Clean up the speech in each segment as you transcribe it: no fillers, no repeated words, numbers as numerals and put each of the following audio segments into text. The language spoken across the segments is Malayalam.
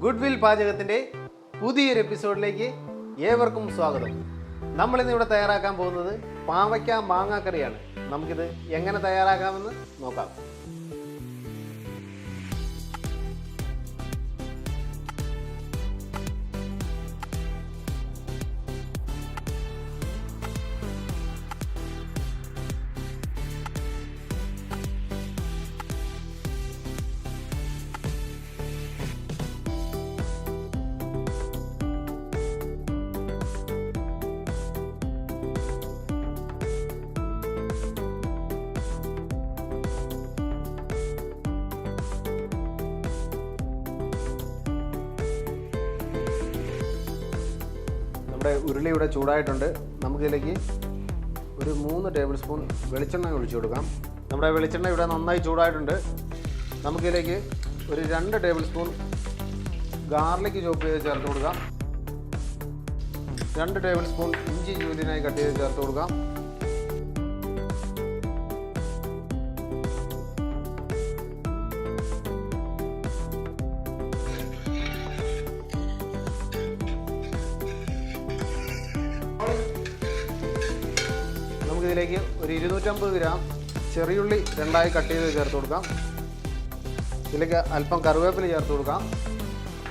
ഗുഡ്വിൽ പാചകത്തിൻ്റെ പുതിയൊരു എപ്പിസോഡിലേക്ക് ഏവർക്കും സ്വാഗതം. നമ്മളിന്ന് ഇവിടെ തയ്യാറാക്കാൻ പോകുന്നത് പാവയ്ക്ക മാങ്ങ കറിയാണ്. നമുക്കിത് എങ്ങനെ തയ്യാറാക്കാമെന്ന് നോക്കാം. നമ്മുടെ ഉരുളി ഇവിടെ ചൂടായിട്ടുണ്ട്. നമുക്കിതിലേക്ക് ഒരു 3 ടേബിൾ സ്പൂൺ വെളിച്ചെണ്ണ ഒഴിച്ചു കൊടുക്കാം. നമ്മുടെ വെളിച്ചെണ്ണ ഇവിടെ നന്നായി ചൂടായിട്ടുണ്ട്. നമുക്കിതിലേക്ക് ഒരു 2 ടേബിൾ സ്പൂൺ ഗാർലിക് ചോപ്പ് ചെയ്ത് ചേർത്ത് കൊടുക്കാം. 2 ടേബിൾ സ്പൂൺ ഇഞ്ചി ജൂലിനായി കട്ട് ചെയ്ത് ചേർത്ത് കൊടുക്കാം. നമുക്കിതിലേക്ക് ഒരു 250 ഗ്രാം ചെറിയുള്ളി 2ആയി കട്ട് ചെയ്ത് ചേർത്ത് കൊടുക്കാം. ഇതിലേക്ക് അല്പം കറിവേപ്പില ചേർത്ത് കൊടുക്കാം.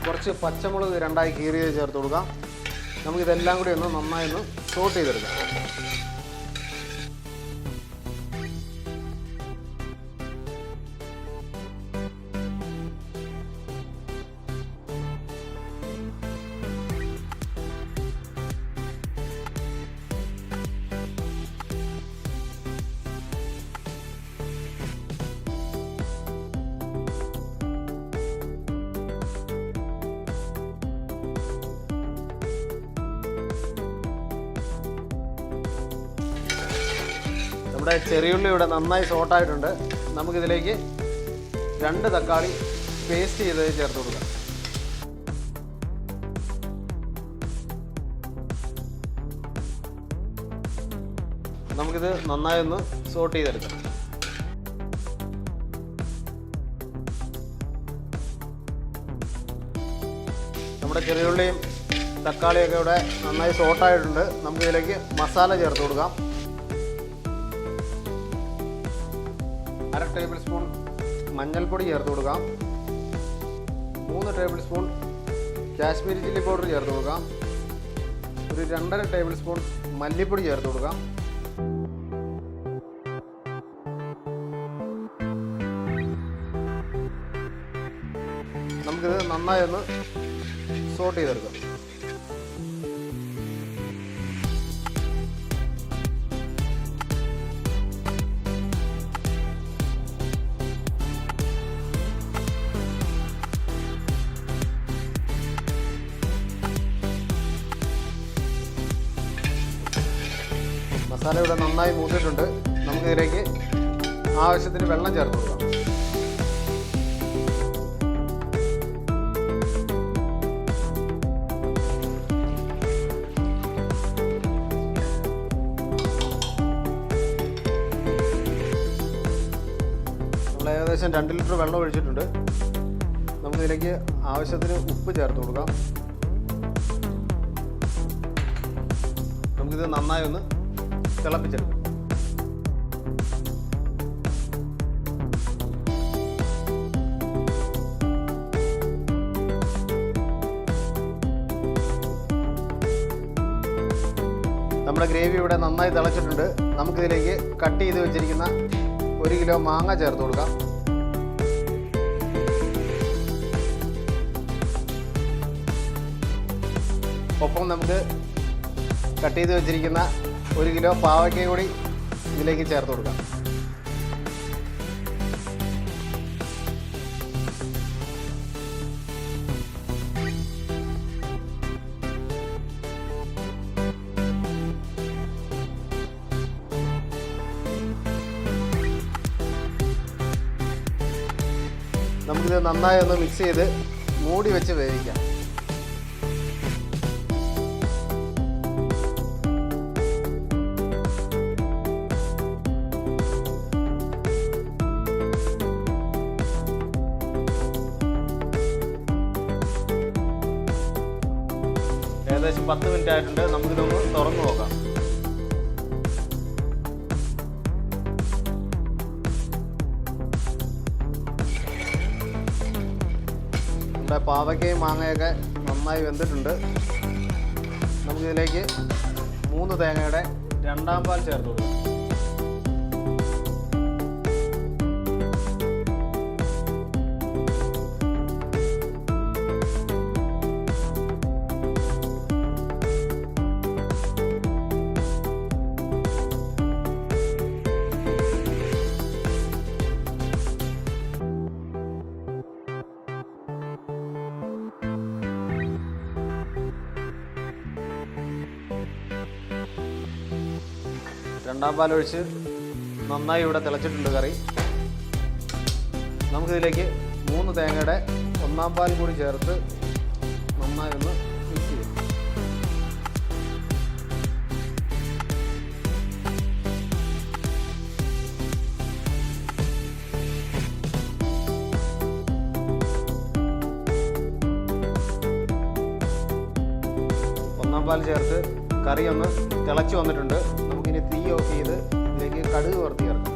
കുറച്ച് പച്ചമുളക് 2ആയി കീറിയത് ചേർത്ത് കൊടുക്കാം. നമുക്കിതെല്ലാം കൂടി ഒന്ന് നന്നായി സോട്ട് ചെയ്തെടുക്കാം. നമ്മുടെ ചെറിയുള്ളി ഇവിടെ നന്നായി സോട്ടായിട്ടുണ്ട്. നമുക്കിതിലേക്ക് 2 തക്കാളി പേസ്റ്റ് ചെയ്ത് ചേർത്ത് കൊടുക്കാം. നമുക്കിത് നന്നായി ഒന്ന് സോട്ട് ചെയ്തെടുക്കാം. നമ്മുടെ ചെറിയുള്ളിയും തക്കാളിയൊക്കെ ഇവിടെ നന്നായി സോട്ടായിട്ടുണ്ട്. നമുക്കിതിലേക്ക് മസാല ചേർത്ത് കൊടുക്കാം. 1/2 ടേബിൾ സ്പൂൺ മഞ്ഞൾപ്പൊടി ചേർത്ത് കൊടുക്കാം. 3 table spoon Kashmiri chilli powder ചേർത്ത് കൊടുക്കാം. ഒരു 2.5 ടേബിൾ സ്പൂൺ മല്ലിപ്പൊടി ചേർത്ത് കൊടുക്കാം. നമുക്കിത് നന്നായി ഒന്ന് സോട്ട് ചെയ്തെടുക്കാം. മസാല ഇവിടെ നന്നായി മൂത്തിട്ടുണ്ട്. നമുക്കിതിലേക്ക് ആവശ്യത്തിന് വെള്ളം ചേർത്ത് കൊടുക്കാം. നമ്മൾ ഏകദേശം 2 ലിറ്റർ വെള്ളം ഒഴിച്ചിട്ടുണ്ട്. നമുക്കിതിലേക്ക് ആവശ്യത്തിന് ഉപ്പ് ചേർത്ത് കൊടുക്കാം. നമുക്കിത് നന്നായി ഒന്ന് തിളപ്പിച്ചെടുക്കും. നമ്മുടെ ഗ്രേവി ഇവിടെ നന്നായി തിളച്ചിട്ടുണ്ട്. നമുക്കിതിലേക്ക് കട്ട് ചെയ്ത് വെച്ചിരിക്കുന്ന 1 കിലോ മാങ്ങ ചേർത്ത് കൊടുക്കാം. ഒപ്പം നമുക്ക് കട്ട് ചെയ്ത് വെച്ചിരിക്കുന്ന 1 കിലോ പാവയ്ക്ക കൂടി ഇതിലേക്ക് ചേർത്ത് കൊടുക്കാം. നമുക്കിത് നന്നായി ഒന്ന് മിക്സ് ചെയ്ത് മൂടി വെച്ച് വേവിക്കാം. ഏകദേശം 10 മിനിറ്റ് ആയിട്ടുണ്ട്. നമുക്കിതൊന്ന് തുറന്നു നോക്കാം. നമ്മുടെ പാവയ്ക്കയും മാങ്ങയൊക്കെ നന്നായി വെന്തിട്ടുണ്ട്. നമുക്കിതിലേക്ക് 3 തേങ്ങയുടെ 2ാം പാൽ ചേർത്ത് കൊടുക്കാം. രണ്ടാം പാലൊഴിച്ച് നന്നായി ഇവിടെ തിളച്ചിട്ടുണ്ട് കറി. നമുക്കിതിലേക്ക് 3 തേങ്ങയുടെ 1ാം പാൽ കൂടി ചേർത്ത് നന്നായി ഒന്ന് മിക്സ് ചെയ്യാം. ഒന്നാം പാൽ ചേർത്ത് കറി ഒന്ന് തിളച്ച് വന്നിട്ടുണ്ട്. നമുക്കിനി തീ ഓഫ് ചെയ്ത് ഇതിലേക്ക് കടുക് വറുത്ത് ചേർക്കാം.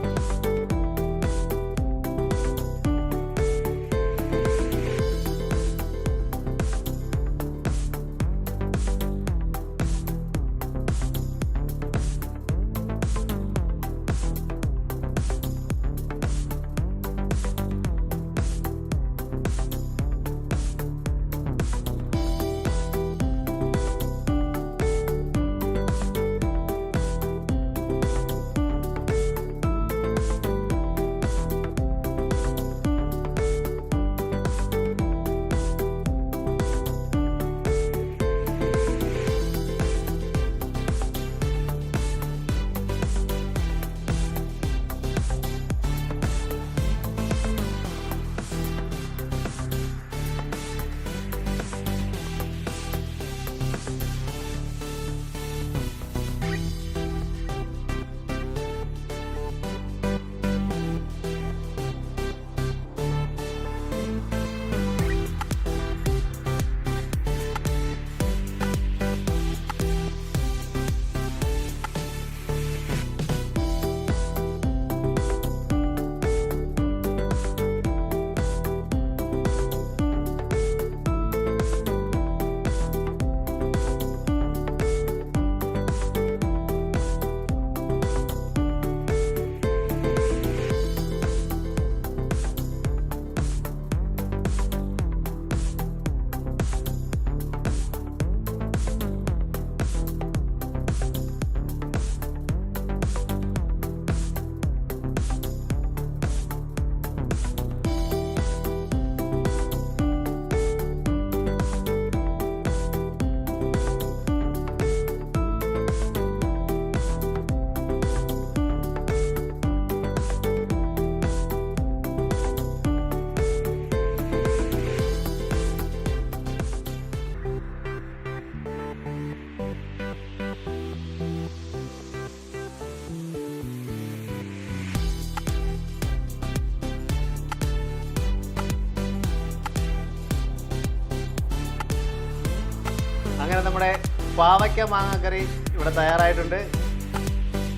അങ്ങനെ നമ്മുടെ പാവയ്ക്ക മാങ്ങക്കറി ഇവിടെ തയ്യാറായിട്ടുണ്ട്.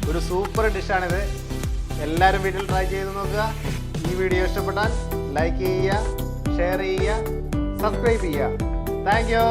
ഒരു സൂപ്പർ ഡിഷാണിത്. എല്ലാവരും വീട്ടിൽ ട്രൈ ചെയ്ത് നോക്കുക. ഈ വീഡിയോ ഇഷ്ടപ്പെട്ടാൽ ലൈക്ക് ചെയ്യുക, ഷെയർ ചെയ്യുക, സബ്സ്ക്രൈബ് ചെയ്യുക. Thank you.